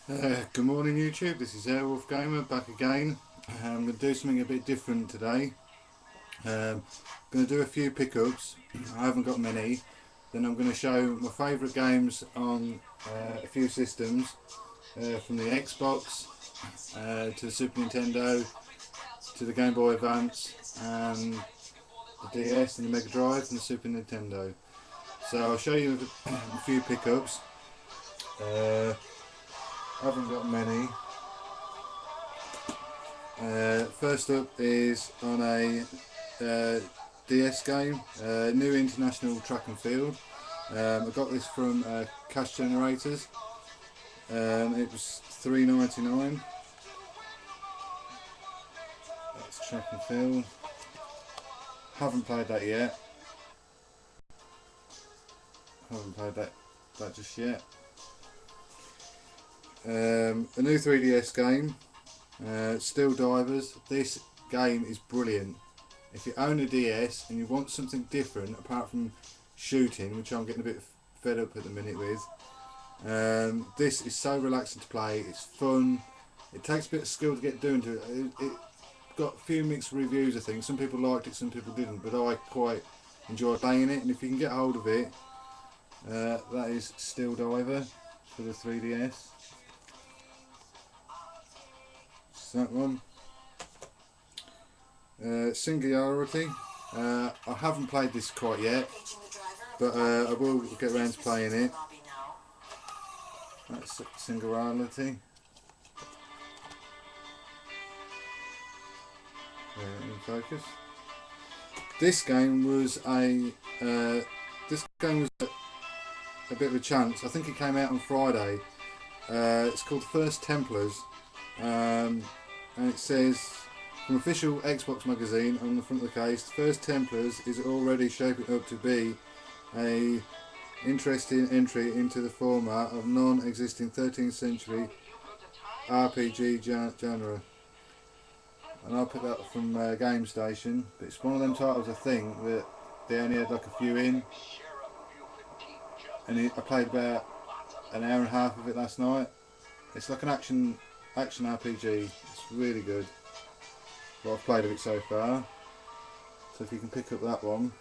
Good morning YouTube, this is AIRWLOF Gamer back again. I'm going to do something a bit different today. I'm going to do a few pickups, I haven't got many. Then I'm going to show my favourite games on a few systems, from the Xbox to the Super Nintendo to the Game Boy Advance and the DS and the Mega Drive and the Super Nintendo. So I'll show you a few pickups. I haven't got many. First up is on a DS game, New International Track and Field. I got this from Cash Generators. It was $3.99. That's Track and Field. Haven't played that yet. Haven't played that just yet. A new 3DS game, Still Divers. This game is brilliant. If you own a DS and you want something different apart from shooting, which I'm getting a bit fed up at the minute with, this is so relaxing to play. It's fun. It takes a bit of skill to get doing to it. It got a few mixed reviews, I think. Some people liked it, some people didn't, but I quite enjoy playing it. And if you can get hold of it, that is Still Diver for the 3DS. That one. Singularity. I haven't played this quite yet, but I will get around to playing it. That's Singularity. In focus. This game was a bit of a chance. I think it came out on Friday. It's called First Templars. And it says, from official Xbox magazine on the front of the case, First Templars is already shaping up to be a interesting entry into the format of non-existing 13th century RPG genre. And I picked that from Game Station, but it's one of them titles I think that they only had like a few in, and I played about an hour and a half of it last night. It's like an action RPG. It's really good. What I've played of it so far. So if you can pick up that one.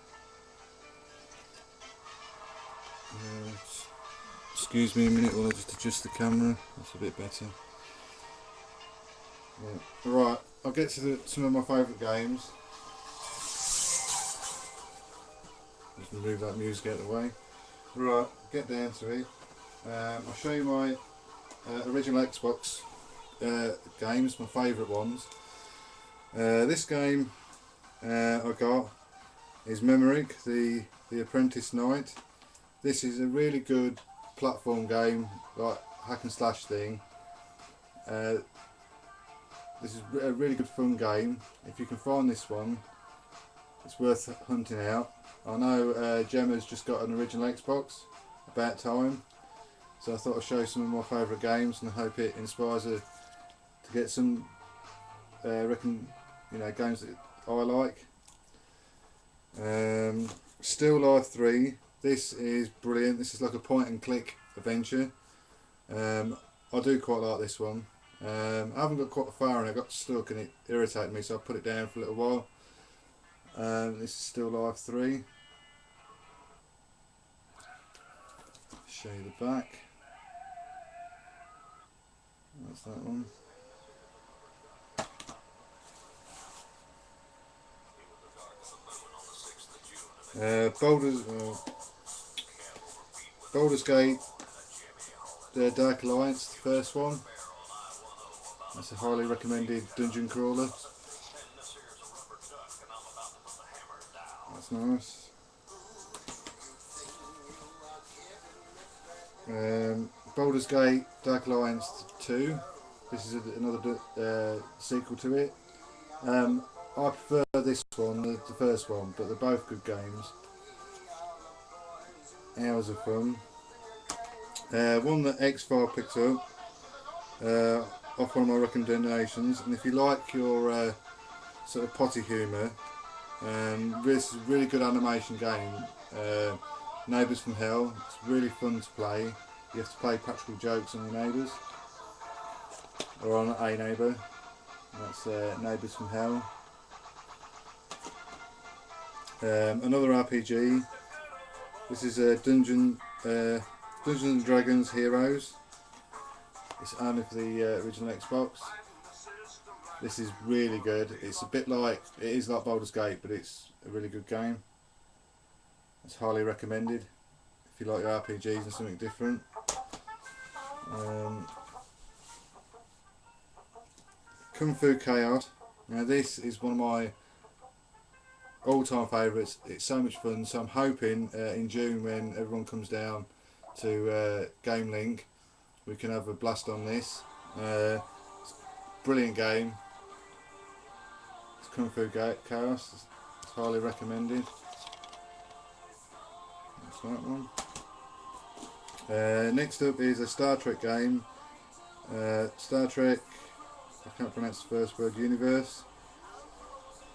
Excuse me a minute while I just adjust the camera. That's a bit better. Yeah. Right, I'll get to some of my favourite games. Just move that music out of the way. Right, get down to it. I'll show you my original Xbox games, my favourite ones. This game I got is Memoric, the Apprentice Knight. This is a really good platform game, like hack and slash thing. This is a really good fun game. If you can find this one, it's worth hunting out. I know Gemma's just got an original Xbox, about time. So I thought I'd show you some of my favourite games and I hope it inspires her to get some games that I like. Still Life 3. This is brilliant. This is like a point and click adventure. I do quite like this one. I haven't got quite far and I got stuck and it irritated me, so I put it down for a little while. This is Still Life 3. Show you the back. That's that one. Baldur's Gate, the Dark Alliance, the first one. That's a highly recommended dungeon crawler. That's nice. Baldur's Gate, Dark Alliance 2. This is another sequel to it. I prefer this one, the first one, but they're both good games. Hours of fun. One that X-File picked up off one of my recommendations, and if you like your sort of potty humour, this is a really good animation game. Neighbours from Hell. It's really fun to play. You have to play practical jokes on your neighbours. or on A Neighbour. That's Neighbours from Hell. Another RPG. This is Dungeons and Dragons Heroes. It's only for the original Xbox. This is really good. It's a bit like, it is like Baldur's Gate, but it's a really good game. It's highly recommended if you like your RPGs and something different. Kung Fu Chaos. Now this is one of my all-time favourites. It's so much fun, so I'm hoping in June when everyone comes down to Game Link we can have a blast on this. Brilliant game. It's Kung Fu Chaos. It's highly recommended. That's that one. Next up is a Star Trek game. Star Trek, I can't pronounce the first word, Universe.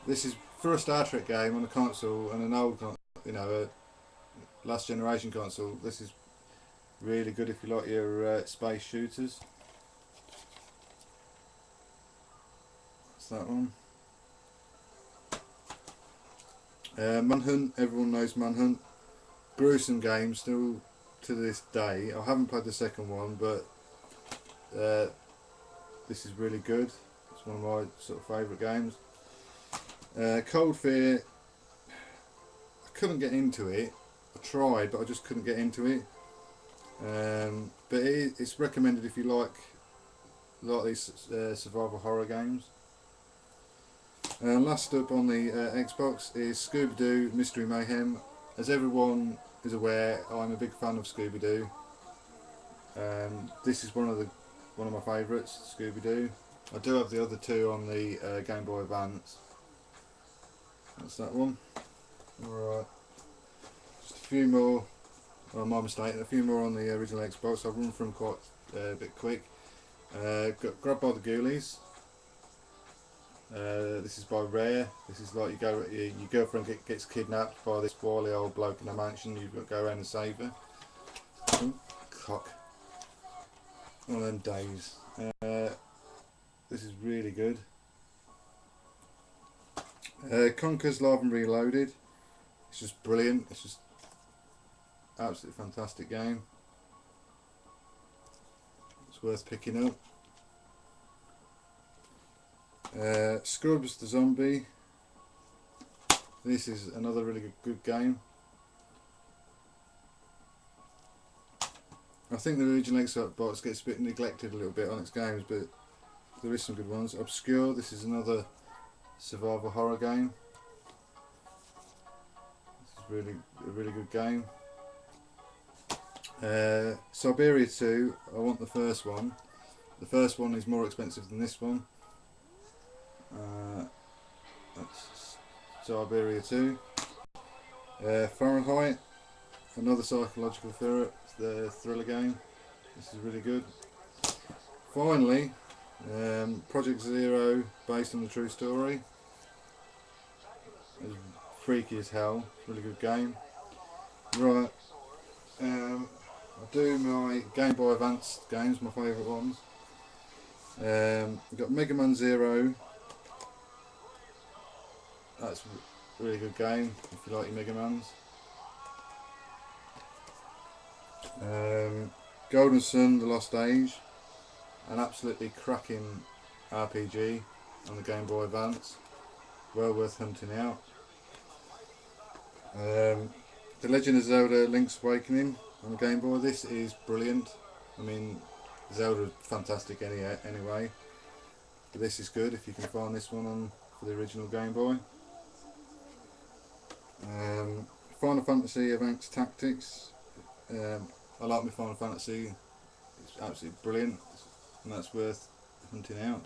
This is for a Star Trek game on a console and an old, a last generation console. This is really good if you like your space shooters. That's that one. Manhunt, everyone knows Manhunt. Gruesome game still to this day. I haven't played the second one, but this is really good. It's one of my sort of favourite games. Cold Fear, I couldn't get into it. I tried, but I just couldn't get into it. But it's recommended if you like these survival horror games. Last up on the Xbox is Scooby-Doo Mystery Mayhem. As everyone is aware, I'm a big fan of Scooby-Doo. This is one of my favourites, Scooby-Doo. I do have the other two on the Game Boy Advance. That's that one. Alright. Just a few more. Well, my mistake. A few more on the original Xbox. I'll run through them quite a bit quick. Grabbed by the Ghoulies. This is by Rare. This is like your girlfriend gets kidnapped by this wily old bloke in a mansion. You've got to go around and save her. Ooh, cock. One of them days. This is really good. Conker's Live and Reloaded. It's just brilliant. It's just absolutely fantastic game. It's worth picking up. Scrubs the Zombie. This is another really good game. I think the original Xbox gets a bit neglected a little bit on its games, but there is some good ones. Obscure. This is another survival horror game. This is a really good game. Siberia 2. I want the first one. The first one is more expensive than this one. That's Siberia 2. Fahrenheit, another psychological thriller game. This is really good. Finally, Project Zero, based on the true story. It's freaky as hell. It's a really good game. Right, I'll do my Game Boy Advance games, my favourite ones. We've got Mega Man Zero. That's a really good game if you like your Mega Mans. Golden Sun, The Lost Age. An absolutely cracking RPG on the Game Boy Advance. Well worth hunting out. The Legend of Zelda Link's Awakening on the Game Boy. This is brilliant. I mean, Zelda's fantastic anyway. But this is good if you can find this one for the original Game Boy. Final Fantasy Advanced Tactics. I like my Final Fantasy. It's absolutely brilliant, and that's worth hunting out.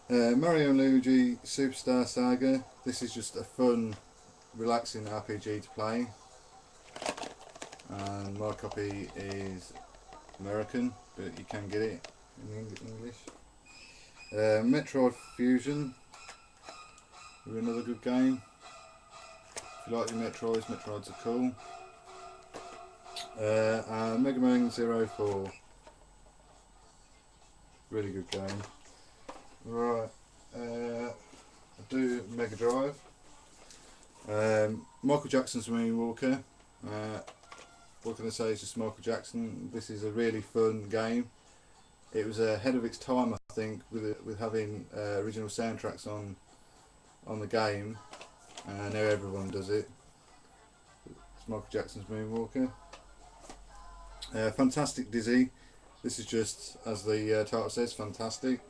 Mario and Luigi Superstar Saga. This is just a fun, relaxing RPG to play. And my copy is American, but you can get it in English. Metroid Fusion. Another good game. If you like your Metroids are cool. Mega Man 04. Really good game. Right, I do Mega Drive. Michael Jackson's Moonwalker. What can I say? It's just Michael Jackson. This is a really fun game. It was ahead of its time, I think, with having original soundtracks on the game. Now everyone does it. It's Michael Jackson's Moonwalker. Fantastic Dizzy. This is just, as the title says, fantastic.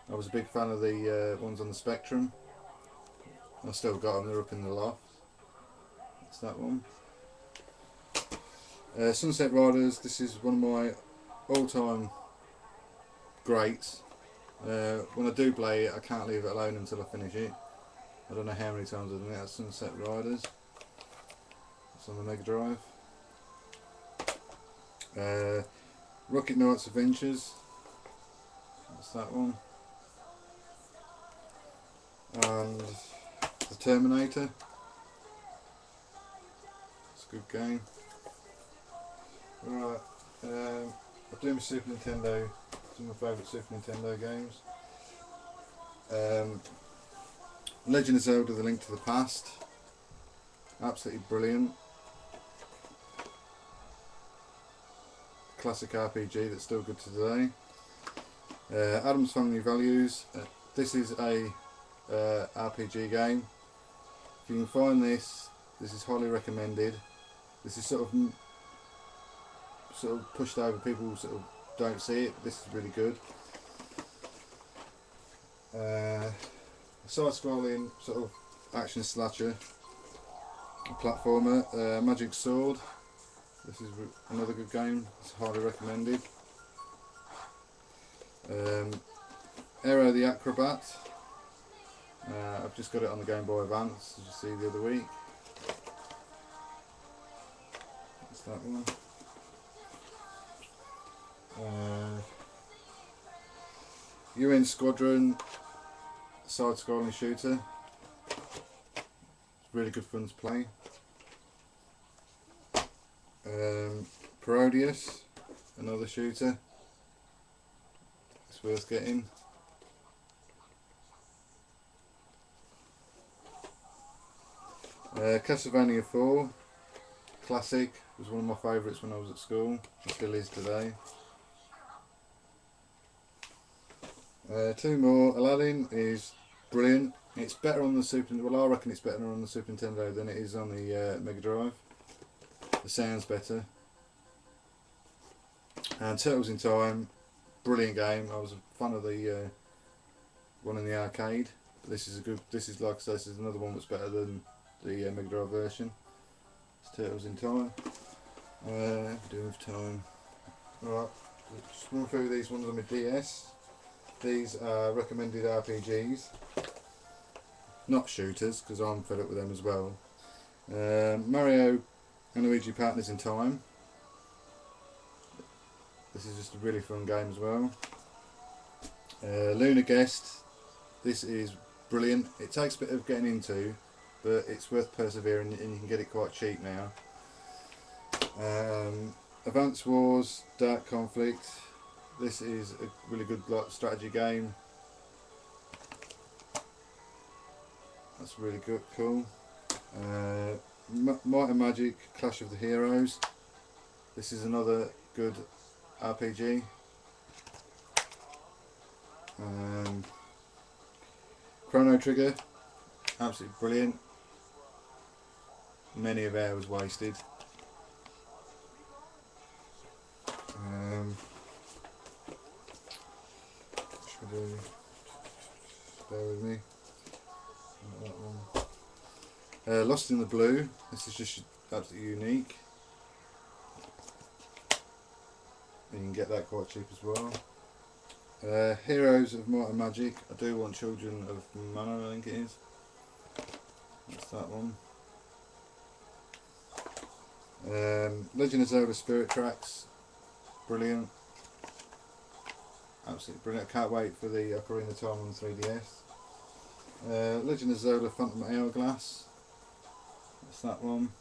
I was a big fan of the ones on the Spectrum. I still got them, they're up in the loft. That's that one. Sunset Riders, this is one of my all-time greats. When I do play it, I can't leave it alone until I finish it. I don't know how many times I've done it. That's Sunset Riders. It's on the Mega Drive. Rocket Knight's Adventures. That's that one. And the Terminator. It's a good game. Right, I'm doing my Super Nintendo. Some of my favourite Super Nintendo games. Legend of Zelda: The Link to the Past. Absolutely brilliant. Classic RPG that's still good to today. Adam's Family Values. This is a RPG game. If you can find this, this is highly recommended. This is sort of pushed over. People sort of don't see it. This is really good. Side-scrolling sort of action slasher platformer. Magic Sword. This is another good game. It's highly recommended. Aero the Acrobat. I've just got it on the Game Boy Advance, as you see the other week. That's that one. UN Squadron, side-scrolling shooter. It's really good fun to play. Parodius, another shooter. It's worth getting. Castlevania 4, classic, was one of my favourites when I was at school, it still is today. Two more. Aladdin is brilliant. It's better on the Super. Well, I reckon it's better on the Super Nintendo than it is on the Mega Drive. The sound's better. And Turtles in Time, brilliant game. I was a fan of the one in the arcade. This is a good. This is, like I said, this is another one that's better than the Mega Drive version. It's Turtles in Time. Doing with time. Right, just run through these ones on my DS. These are recommended RPGs, not shooters, because I'm fed up with them as well. Mario and Luigi Partners in Time. This is just a really fun game as well. Lunar Guest. This is brilliant. It takes a bit of getting into, but it's worth persevering, and you can get it quite cheap now. Advance Wars Dark Conflict. This is a really good strategy game. That's really good, cool. Might and Magic Clash of the Heroes. This is another good RPG. Chrono Trigger, absolutely brilliant. Many of hours wasted. Bear with me. Not that one. Lost in the Blue. This is just absolutely unique. You can get that quite cheap as well. Heroes of Might and Magic. I do want Children of Mana, I think it is. That's that one. Legend of Zelda Spirit Tracks. Brilliant. Absolutely brilliant. I can't wait for the Ocarina of Time on the 3DS. Legend of Zelda Phantom Hourglass. That's that one.